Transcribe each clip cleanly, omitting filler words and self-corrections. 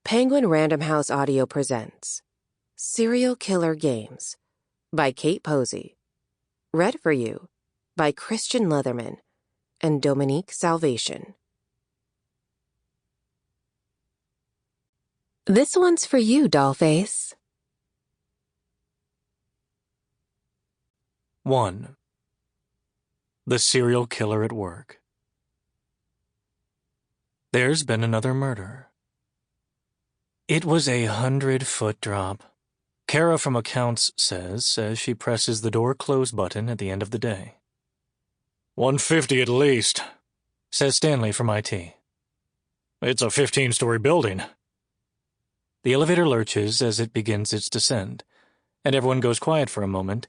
Penguin Random House Audio presents Serial Killer Games by Kate Posey. Read for you by Christian Leatherman and Dominique Salvacion. This one's for you, Dollface. 1. The Serial Killer at Work. There's been another murder. It was a 100-foot drop. Kara from accounts says as she presses the door close button at the end of the day. 150 at least, says Stanley from IT. It's a 15-story building. The elevator lurches as it begins its descent, and everyone goes quiet for a moment,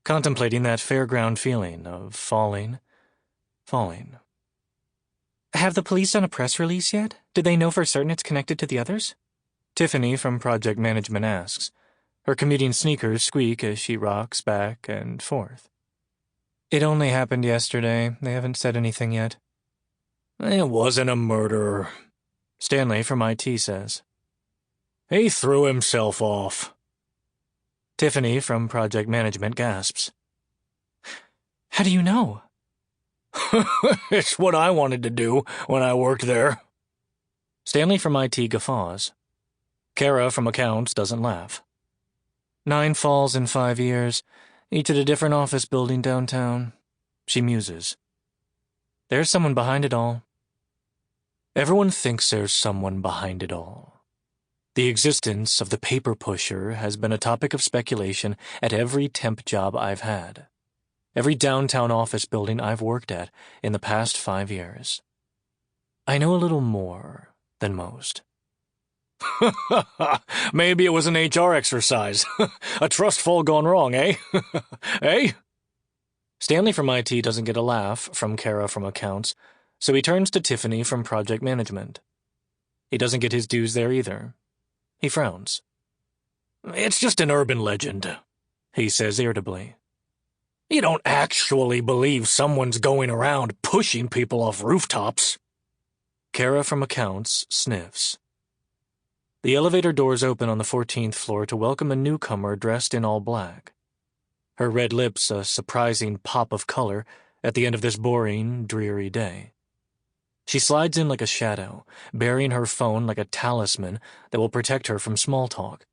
contemplating that fairground feeling of falling. Have the police done a press release yet? Did they know for certain it's connected to the others? Tiffany from project management asks. Her commuting sneakers squeak as she rocks back and forth. It only happened yesterday. They haven't said anything yet. It wasn't a murder, Stanley from IT says. He threw himself off. Tiffany from project management gasps. How do you know? It's what I wanted to do when I worked there. Stanley from IT guffaws. Kara from accounts doesn't laugh. 9 falls in 5 years, each at a different office building downtown. She muses. There's someone behind it all. Everyone thinks there's someone behind it all. The existence of the paper pusher has been a topic of speculation at every temp job I've had. Every downtown office building I've worked at in the past 5 years. I know a little more than most. Maybe it was an HR exercise. A trust fall gone wrong, eh? Eh? Stanley from IT doesn't get a laugh from Kara from accounts, so he turns to Tiffany from project management. He doesn't get his dues there either. He frowns. It's just an urban legend, he says irritably. You don't actually believe someone's going around pushing people off rooftops. Kara from accounts sniffs. The elevator doors open on the 14th floor to welcome a newcomer dressed in all black. Her red lips a surprising pop of color at the end of this boring, dreary day. She slides in like a shadow, bearing her phone like a talisman that will protect her from small talk,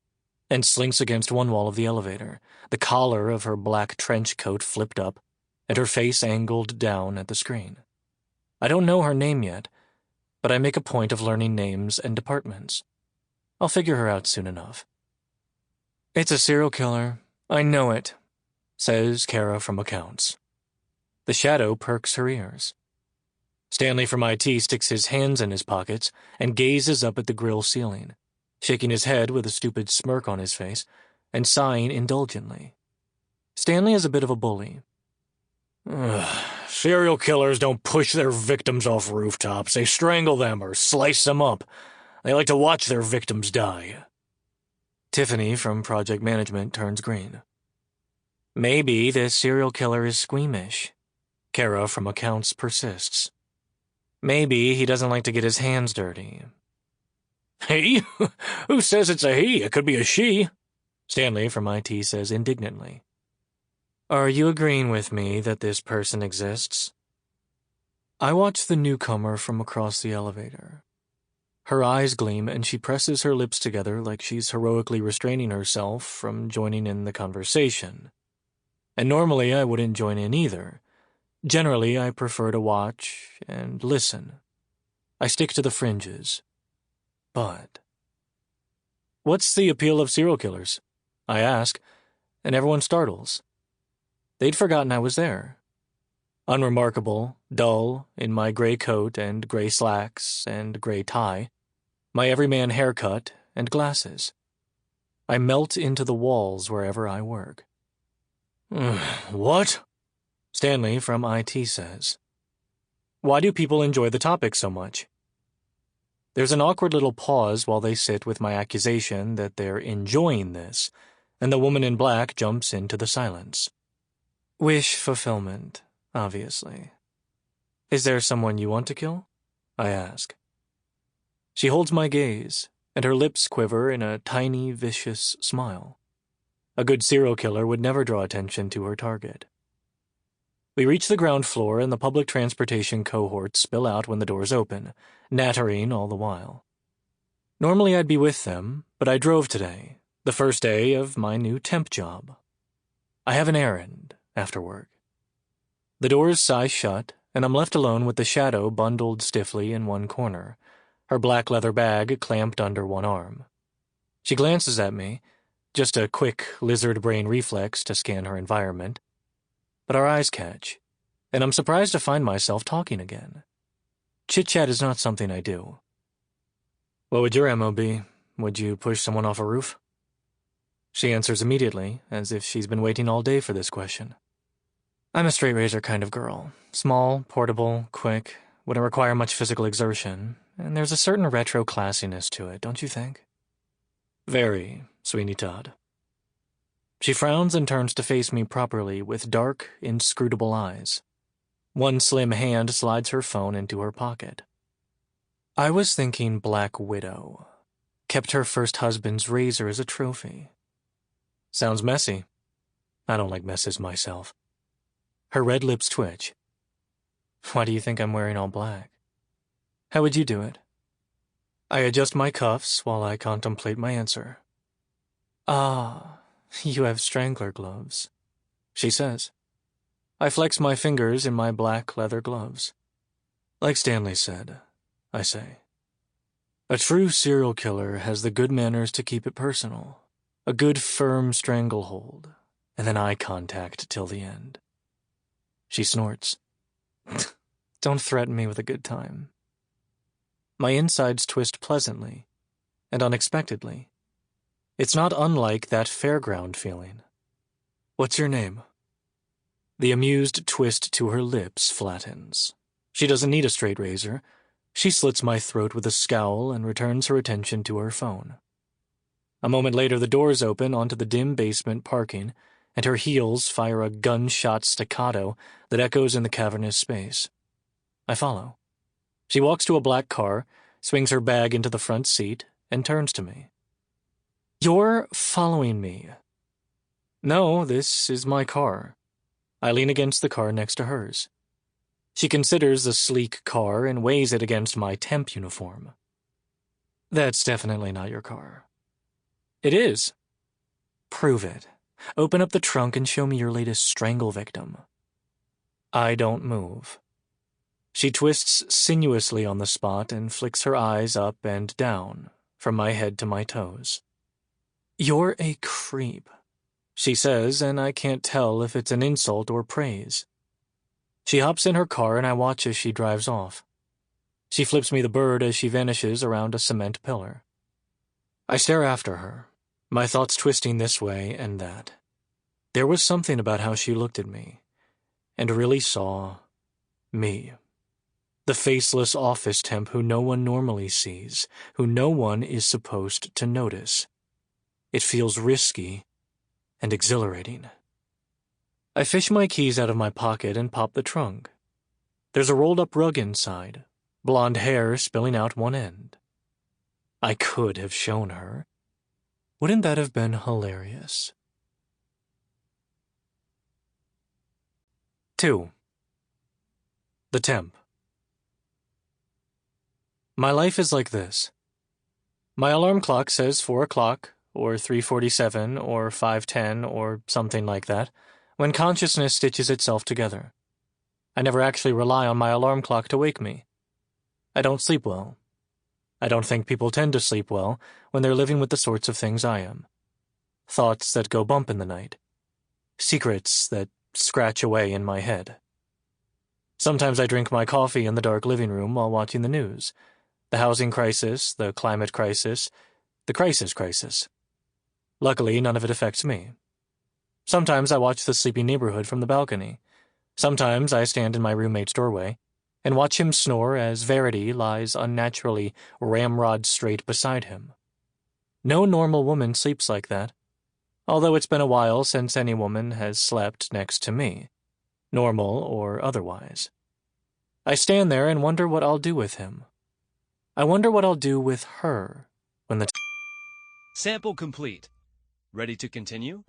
and slinks against one wall of the elevator, the collar of her black trench coat flipped up, and her face angled down at the screen. I don't know her name yet, but I make a point of learning names and departments. I'll figure her out soon enough. It's a serial killer. I know it, says Kara from accounts. The shadow perks her ears. Stanley from IT sticks his hands in his pockets and gazes up at the grill ceiling, shaking his head with a stupid smirk on his face and sighing indulgently. Stanley is a bit of a bully. Serial killers don't push their victims off rooftops. They strangle them or slice them up. They like to watch their victims die. Tiffany from project management turns green. Maybe this serial killer is squeamish. Kara from accounts persists. Maybe he doesn't like to get his hands dirty. He? Who says it's a he? It could be a she. Stanley from IT says indignantly. Are you agreeing with me that this person exists? I watch the newcomer from across the elevator. Her eyes gleam and she presses her lips together like she's heroically restraining herself from joining in the conversation. And normally I wouldn't join in either. Generally, I prefer to watch and listen. I stick to the fringes. But what's the appeal of serial killers? I ask, and everyone startles. They'd forgotten I was there. Unremarkable, dull, in my gray coat and gray slacks and gray tie, my everyman haircut and glasses. I melt into the walls wherever I work. What? Stanley from IT says. Why do people enjoy the topic so much? There's an awkward little pause while they sit with my accusation that they're enjoying this, and the woman in black jumps into the silence. Wish fulfillment, obviously. Is there someone you want to kill? I ask. She holds my gaze, and her lips quiver in a tiny, vicious smile. A good serial killer would never draw attention to her target. We reach the ground floor, and the public transportation cohorts spill out when the doors open, nattering all the while. Normally I'd be with them, but I drove today, the first day of my new temp job. I have an errand after work. The doors sigh shut, and I'm left alone with the shadow bundled stiffly in one corner, her black leather bag clamped under one arm. She glances at me, just a quick lizard brain reflex to scan her environment. But our eyes catch, and I'm surprised to find myself talking again. Chit-chat is not something I do. What would your MO be? Would you push someone off a roof? She answers immediately, as if she's been waiting all day for this question. I'm a straight-razor kind of girl. Small, portable, quick, wouldn't require much physical exertion, and there's a certain retro classiness to it, don't you think? Very, Sweeney Todd. She frowns and turns to face me properly with dark, inscrutable eyes. One slim hand slides her phone into her pocket. I was thinking Black Widow. Kept her first husband's razor as a trophy. Sounds messy. I don't like messes myself. Her red lips twitch. Why do you think I'm wearing all black? How would you do it? I adjust my cuffs while I contemplate my answer. Ah, you have strangler gloves, she says. I flex my fingers in my black leather gloves. Like Stanley said, I say. A true serial killer has the good manners to keep it personal, a good firm stranglehold, and then eye contact till the end. She snorts. Don't threaten me with a good time. My insides twist pleasantly and unexpectedly. It's not unlike that fairground feeling. What's your name? The amused twist to her lips flattens. She doesn't need a straight razor. She slits my throat with a scowl and returns her attention to her phone. A moment later, the doors open onto the dim basement parking, and her heels fire a gunshot staccato that echoes in the cavernous space. I follow. She walks to a black car, swings her bag into the front seat, and turns to me. You're following me. No, this is my car. I lean against the car next to hers. She considers the sleek car and weighs it against my temp uniform. That's definitely not your car. It is. Prove it. Open up the trunk and show me your latest strangle victim. I don't move. She twists sinuously on the spot and flicks her eyes up and down, from my head to my toes. You're a creep, she says, and I can't tell if it's an insult or praise. She hops in her car and I watch as she drives off. She flips me the bird as she vanishes around a cement pillar. I stare after her, my thoughts twisting this way and that. There was something about how she looked at me, and really saw me. The faceless office temp who no one normally sees, who no one is supposed to notice. It feels risky and exhilarating. I fish my keys out of my pocket and pop the trunk. There's a rolled-up rug inside, blonde hair spilling out one end. I could have shown her. Wouldn't that have been hilarious? 2. The Temp. My life is like this. My alarm clock says 4 o'clock, or 3:47, or 5:10, or something like that, when consciousness stitches itself together. I never actually rely on my alarm clock to wake me. I don't sleep well. I don't think people tend to sleep well when they're living with the sorts of things I am. Thoughts that go bump in the night. Secrets that scratch away in my head. Sometimes I drink my coffee in the dark living room while watching the news. The housing crisis, the climate crisis, the crisis. Luckily, none of it affects me. Sometimes I watch the sleeping neighborhood from the balcony. Sometimes I stand in my roommate's doorway and watch him snore as Verity lies unnaturally ramrod straight beside him. No normal woman sleeps like that, although it's been a while since any woman has slept next to me, normal or otherwise. I stand there and wonder what I'll do with him. I wonder what I'll do with her When the Sample complete. Ready to continue?